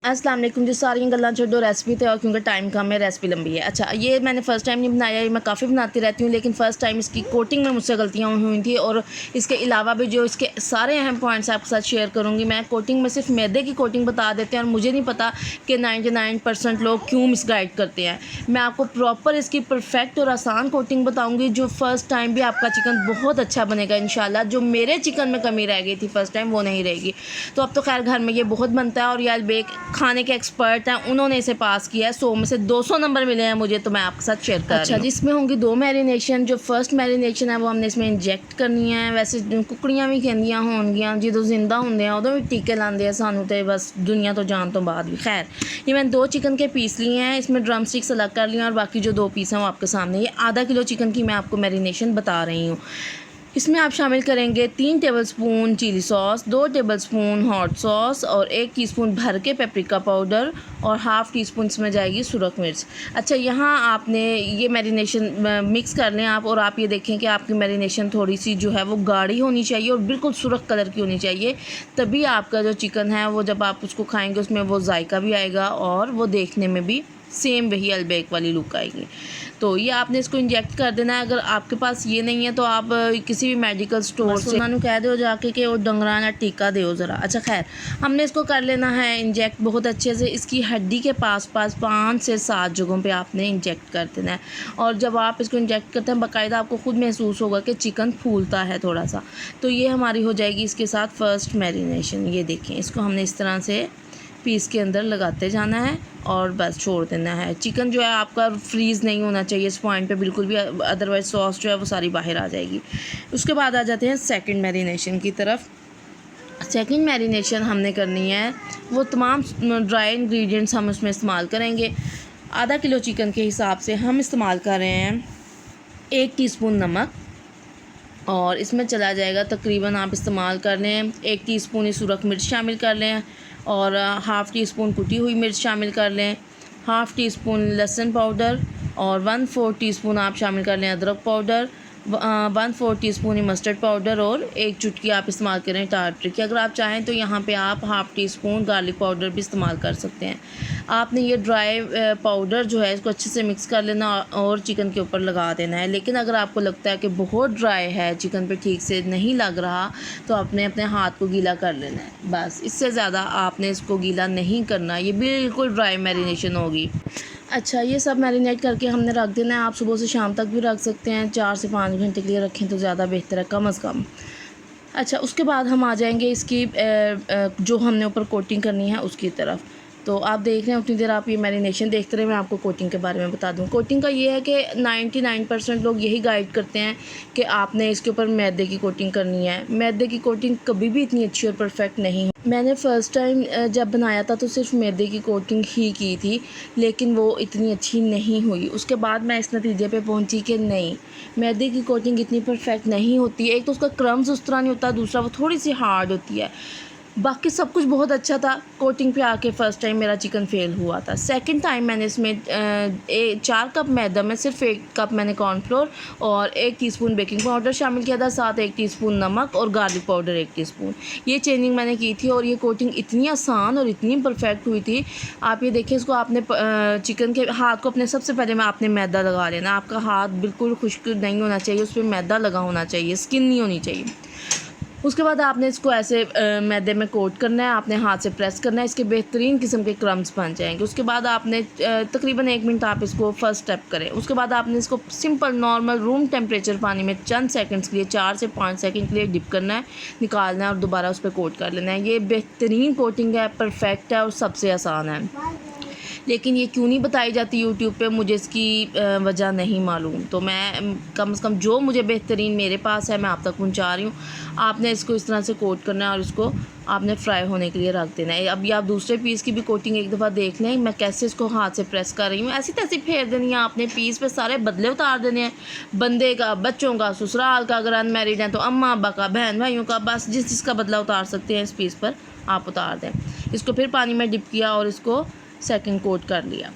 अस्सलाम वालेकुम जी। सारी गल्लां छोड़ो रेसिपी ते क्योंकि टाइम कम है, रेसिपी लंबी है। अच्छा, ये मैंने फ़र्स्ट टाइम नहीं बनाया, ये मैं काफ़ी बनाती रहती हूँ, लेकिन फ़र्स्ट टाइम इसकी कोटिंग में मुझसे गलतियाँ हुई थी और इसके अलावा भी जो इसके सारे अहम पॉइंट्स आपके साथ शेयर करूँगी। मैं कोटिंग में सिर्फ मैदे की कोटिंग बता देते हैं और मुझे नहीं पता कि 99% लोग क्यों मिसगाइड करते हैं। मैं आपको प्रॉपर इसकी परफेक्ट और आसान कोटिंग बताऊँगी, जो फ़र्स्ट टाइम भी आपका चिकन बहुत अच्छा बनेगा इंशाल्लाह। जो मेरे चिकन में कमी रह गई थी फ़र्स्ट टाइम, वो नहीं रहेगी। तो अब तो खैर घर में ये बहुत बनता है और यार बेक खाने के एक्सपर्ट हैं, उन्होंने इसे पास किया है। 100 में से 200 नंबर मिले हैं मुझे, तो मैं आपके साथ शेयर कर रही हूँ। अच्छा, जिसमें होंगी 2 मैरिनेशन। जो फर्स्ट मैरिनेशन है वो हमने इसमें इंजेक्ट करनी है। वैसे कुकड़ियाँ भी कहंदियाँ होंगियाँ जो जिंदा होंगे हैं उदों भी टीके लाते हैं सानू, तो बस दुनिया तो जान तो बाद भी। खैर, ये मैंने 2 चिकन के पीस लिए हैं, इसमें ड्रम स्टिक्स अलग कर लिए और बाकी जो 2 पीस हैं वो आपके सामने। ये आधा किलो चिकन की मैं आपको मैरिनेशन बता रही हूँ। इसमें आप शामिल करेंगे 3 tablespoon chilli sauce, 2 tablespoon hot sauce और 1 टीस्पून भर के पेपरिका पाउडर और हाफ़ टी स्पून इसमें जाएगी सुरख मिर्च। अच्छा, यहाँ आपने ये मैरिनेशन मिक्स कर लें आप, और आप ये देखें कि आपकी मैरिनेशन थोड़ी सी जो है वो गाढ़ी होनी चाहिए और बिल्कुल सुरख कलर की होनी चाहिए। तभी आपका जो चिकन है वो जब आप उसको खाएँगे उसमें वो जायका भी आएगा और वो देखने में भी सेम वही अलबेक वाली लुक आएगी। तो ये आपने इसको इंजेक्ट कर देना है। अगर आपके पास ये नहीं है तो आप किसी भी मेडिकल स्टोर से उन्होंने कह दो जाके कि वो डंगराना टीका दो ज़रा। अच्छा खैर, हमने इसको कर लेना है इंजेक्ट बहुत अच्छे से। इसकी हड्डी के पास 5 से 7 जगहों पे आपने इंजेक्ट कर देना है। और जब आप इसको इंजेक्ट करते हैं बाकायदा आपको खुद महसूस होगा कि चिकन फूलता है थोड़ा सा। तो ये हमारी हो जाएगी इसके साथ फ़र्स्ट मैरिनेशन। ये देखें, इसको हमने इस तरह से पीस के अंदर लगाते जाना है और बस छोड़ देना है। चिकन जो है आपका फ्रीज़ नहीं होना चाहिए इस पॉइंट पे बिल्कुल भी, अदरवाइज़ सॉस जो है वो सारी बाहर आ जाएगी। उसके बाद आ जाते हैं सेकंड मैरिनेशन की तरफ। सेकंड मैरिनेशन हमने करनी है, वो तमाम ड्राई इंग्रेडिएंट्स हम उसमें इस्तेमाल करेंगे। आधा किलो चिकन के हिसाब से हम इस्तेमाल कर रहे हैं 1 टीस्पून नमक, और इसमें चला जाएगा तकरीबन आप इस्तेमाल कर लें 1 टीस्पून ही सुरख मिर्च शामिल कर लें और हाफ़ टी स्पून कुटी हुई मिर्च शामिल कर लें, हाफ़ टी स्पून लहसुन पाउडर और 1/4 टीस्पून आप शामिल कर लें अदरक पाउडर, 1/4 टीस्पून ही मस्टर्ड पाउडर और 1 चुटकी आप इस्तेमाल करें टार्टरी की। अगर आप चाहें तो यहाँ पे आप half tea spoon garlic powder भी इस्तेमाल कर सकते हैं। आपने ये ड्राई पाउडर जो है इसको अच्छे से मिक्स कर लेना और चिकन के ऊपर लगा देना है। लेकिन अगर आपको लगता है कि बहुत ड्राई है, चिकन पे ठीक से नहीं लग रहा, तो आपने अपने हाथ को गीला कर लेना है बस। इससे ज़्यादा आपने इसको गीला नहीं करना, ये बिल्कुल ड्राई मैरिनेशन होगी। अच्छा, ये सब मैरिनेट करके हमने रख देना है। आप सुबह से शाम तक भी रख सकते हैं, 4 से 5 घंटे के लिए रखें तो ज़्यादा बेहतर है, कम अज़ कम। अच्छा, उसके बाद हम आ जाएंगे इसकी जो हमने ऊपर कोटिंग करनी है उसकी तरफ। तो आप देख रहे हैं, उतनी देर आप ये मैरिनेशन देखते रहे, मैं आपको कोटिंग के बारे में बता दूं। कोटिंग का ये है कि 99% लोग यही गाइड करते हैं कि आपने इसके ऊपर मैदे की कोटिंग करनी है। मैदे की कोटिंग कभी भी इतनी अच्छी और परफेक्ट नहीं। मैंने फ़र्स्ट टाइम जब बनाया था तो सिर्फ मैदे की कोटिंग ही की थी, लेकिन वो इतनी अच्छी नहीं हुई। उसके बाद मैं इस नतीजे पे पहुंची कि नहीं, मैदे की कोटिंग इतनी परफेक्ट नहीं होती। एक तो उसका क्रम्स उस तरह नहीं होता, दूसरा वो थोड़ी सी हार्ड होती है। बाकी सब कुछ बहुत अच्छा था, कोटिंग पे आके फ़र्स्ट टाइम मेरा चिकन फेल हुआ था। सेकंड टाइम मैंने इसमें 4 कप मैदा में सिर्फ 1 कप मैंने कॉर्नफ्लोर और 1 टीस्पून बेकिंग पाउडर शामिल किया था, साथ 1 टीस्पून नमक और गार्लिक पाउडर 1 टीस्पून। ये चेंजिंग मैंने की थी और ये कोटिंग इतनी आसान और इतनी परफेक्ट हुई थी। आप ये देखिए, इसको आपने चिकन के हाथ को अपने सबसे पहले में आपने मैदा लगा लेना। आपका हाथ बिल्कुल खुश्क नहीं होना चाहिए, उस पर मैदा लगा होना चाहिए, स्किन नहीं होनी चाहिए। उसके बाद आपने इसको ऐसे मैदे में कोट करना है, आपने हाथ से प्रेस करना है, इसके बेहतरीन किस्म के क्रम्स बन जाएंगे। उसके बाद आपने तकरीबन 1 मिनट आप इसको फर्स्ट स्टेप करें। उसके बाद आपने इसको सिंपल नॉर्मल रूम टेम्परेचर पानी में चंद सेकंड्स के लिए 4 से 5 सेकंड के लिए डिप करना है, निकालना है और दोबारा उस पर कोट कर लेना है। ये बेहतरीन कोटिंग है, परफेक्ट है और सबसे आसान है। लेकिन ये क्यों नहीं बताई जाती यूट्यूब पे, मुझे इसकी वजह नहीं मालूम। तो मैं कम से कम जो मुझे बेहतरीन मेरे पास है मैं आप तक पहुंचा रही हूँ। आपने इसको इस तरह से कोट करना है और इसको आपने फ्राई होने के लिए रख देना है। अभी आप दूसरे पीस की भी कोटिंग एक दफ़ा देख लें, मैं कैसे इसको हाथ से प्रेस कर रही हूँ। ऐसी तैसी फेर देनी है आपने, पीस पे सारे बदले उतार देने हैं, बंदे का, बच्चों का, ससुराल का, अगर अनमैरिड हैं तो अम्मा अब्बा का, बहन भाइयों का, बस जिस जिसका बदला उतार सकते हैं इस पीस पर आप उतार दें। इसको फिर पानी में डिप किया और इसको सेकंड कोट कर लिया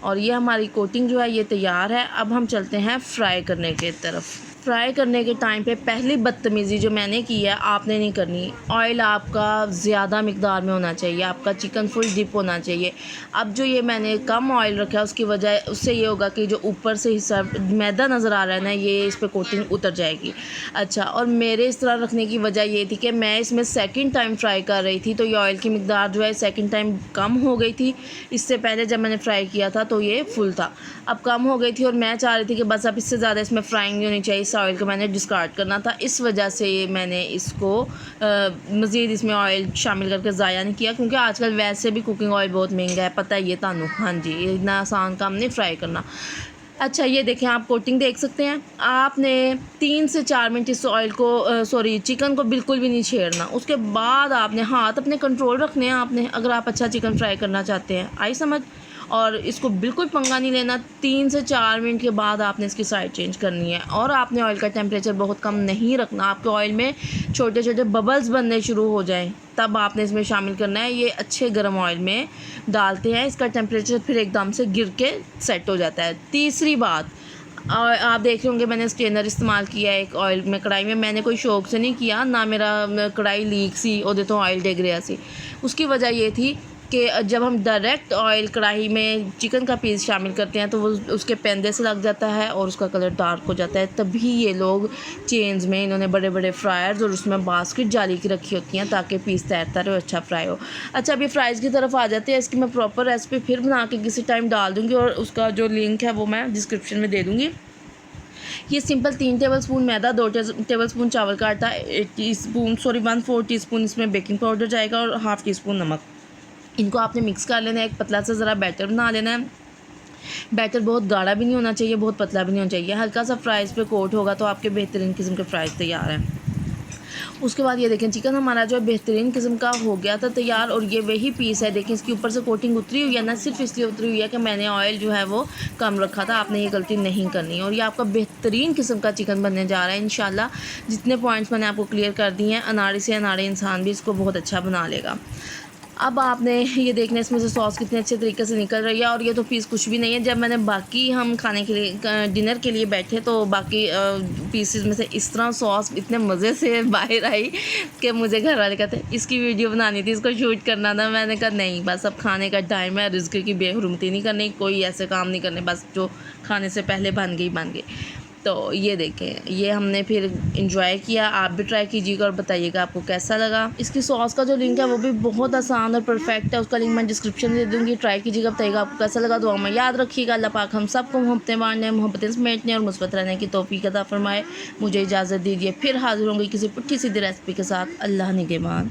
और ये हमारी कोटिंग जो है ये तैयार है। अब हम चलते हैं फ्राई करने के तरफ। फ्राई करने के टाइम पे पहली बदतमीज़ी जो मैंने की है आपने नहीं करनी। ऑयल आपका ज़्यादा मिकदार में होना चाहिए, आपका चिकन फुल डिप होना चाहिए। अब जो ये मैंने कम ऑयल रखा है उसकी वजह उससे ये होगा कि जो ऊपर से हिस्सा मैदा नज़र आ रहा है ना, ये इस पर कोटिंग उतर जाएगी। अच्छा, और मेरे इस तरह रखने की वजह ये थी कि मैं इसमें सेकंड टाइम फ्राई कर रही थी, तो ये ऑयल की मिकदार जो है सेकंड टाइम कम हो गई थी। इससे पहले जब मैंने फ्राई किया था तो ये फुल था, अब कम हो गई थी और मैं चाह रही थी कि बस अब इससे ज़्यादा इसमें फ्राइंग नहीं होनी चाहिए। इस ऑयल को मैंने डिस्कार्ड करना था, इस वजह से मैंने इसको मज़ीद इसमें ऑयल शामिल करके ज़ाया नहीं किया, क्योंकि आजकल वैसे भी कुकिंग ऑयल बहुत महंगा है, पता है ये तानू। हाँ जी, इतना आसान काम नहीं फ्राई करना। अच्छा, ये देखें, आप कोटिंग देख सकते हैं। आपने 3 से 4 मिनट इस ऑयल को चिकन को बिल्कुल भी नहीं छेड़ना। उसके बाद आपने हाथ अपने कंट्रोल रखने हैं आपने, अगर आप अच्छा चिकन फ्राई करना चाहते हैं। आई समझ? और इसको बिल्कुल पंगा नहीं लेना। 3 से 4 मिनट के बाद आपने इसकी साइड चेंज करनी है, और आपने ऑयल का टेम्परेचर बहुत कम नहीं रखना। आपके ऑयल में छोटे छोटे बबल्स बनने शुरू हो जाएं तब आपने इसमें शामिल करना है। ये अच्छे गर्म ऑयल में डालते हैं, इसका टेम्परेचर फिर एकदम से गिर के सेट हो जाता है। तीसरी बात, और आप देख रहे होंगे मैंने स्ट्रेनर इस्तेमाल किया है एक ऑयल में, कढ़ाई में। मैंने कोई शौक से नहीं किया, ना मेरा कढ़ाई लीक सी और तो ऑयल डिग रहा सी। उसकी वजह ये थी कि जब हम डायरेक्ट ऑयल कढ़ाई में चिकन का पीस शामिल करते हैं तो वो उसके पेंदे से लग जाता है और उसका कलर डार्क हो जाता है। तभी ये लोग चेन्स में इन्होंने बड़े बड़े फ्रायर्स और उसमें बास्केट जाली की रखी होती हैं ताकि पीस तैरता रहे और अच्छा फ्राई हो। अच्छा, अभी फ्राइज़ की तरफ आ जाते हैं। इसकी मैं प्रॉपर रेसिपी फिर बना के किसी टाइम डाल दूँगी, और उसका जो लिंक है वो मैं डिस्क्रिप्शन में दे दूँगी। ये सिंपल 3 टेबलस्पून मैदा, 2 टेबलस्पून चावल का आटा, 1/4 टीस्पून इसमें बेकिंग पाउडर जाएगा और ½ टीस्पून नमक। इनको आपने मिक्स कर लेना है, एक पतला सा ज़रा बैटर बना लेना है। बैटर बहुत गाढ़ा भी नहीं होना चाहिए, बहुत पतला भी नहीं होना चाहिए। हल्का सा फ्राइज़ पे कोट होगा तो आपके बेहतरीन किस्म के फ़्राइज़ तैयार हैं। उसके बाद ये देखें, चिकन हमारा जो है बेहतरीन किस्म का हो गया था तैयार, और ये वही पीस है। देखें, इसके ऊपर से कोटिंग उतरी हुई है ना, सिर्फ इसलिए उतरी हुई है कि मैंने ऑयल जो है वो कम रखा था। आपने ये गलती नहीं करनी, और ये आपका बेहतरीन किस्म का चिकन बनने जा रहा है इंशाल्लाह। जितने पॉइंट्स मैंने आपको क्लियर कर दिए हैं, अनाड़ी से अनाड़ी इंसान भी इसको बहुत अच्छा बना लेगा। अब आपने ये देखना इसमें से सॉस कितने अच्छे तरीके से निकल रही है, और ये तो पीस कुछ भी नहीं है। जब मैंने बाकी हम खाने के लिए डिनर के लिए बैठे तो बाकी पीसेस में से इस तरह सॉस इतने मज़े से बाहर आई कि मुझे घर वाले कहते इसकी वीडियो बनानी थी, इसको शूट करना था। मैंने कहा नहीं, बस अब खाने का टाइम है, रिज़्क़ की बेहुरमती नहीं करनी, कोई ऐसे काम नहीं करने, बस जो खाने से पहले बन गई। तो ये देखें, ये हमने फिर इंजॉय किया। आप भी ट्राई कीजिएगा और बताइएगा आपको कैसा लगा। इसकी सॉस का जो लिंक है वो भी बहुत आसान और परफेक्ट है, उसका लिंक मैं डिस्क्रिप्शन में दे दूँगी। ट्राई कीजिएगा, बताइएगा आपको कैसा लगा। दुआ में याद रखिएगा। अल्लाह पाक हम सबको मोहब्बतें बांटने, मोहब्बतें समेटने और मुस्बत रहने की तौफीक अता फरमाए। मुझे इजाज़त दीजिए, फिर हाज़िर होंगी किसी पुट्ठी सीधी रेसिपी के साथ। अल्लाह निगहबान।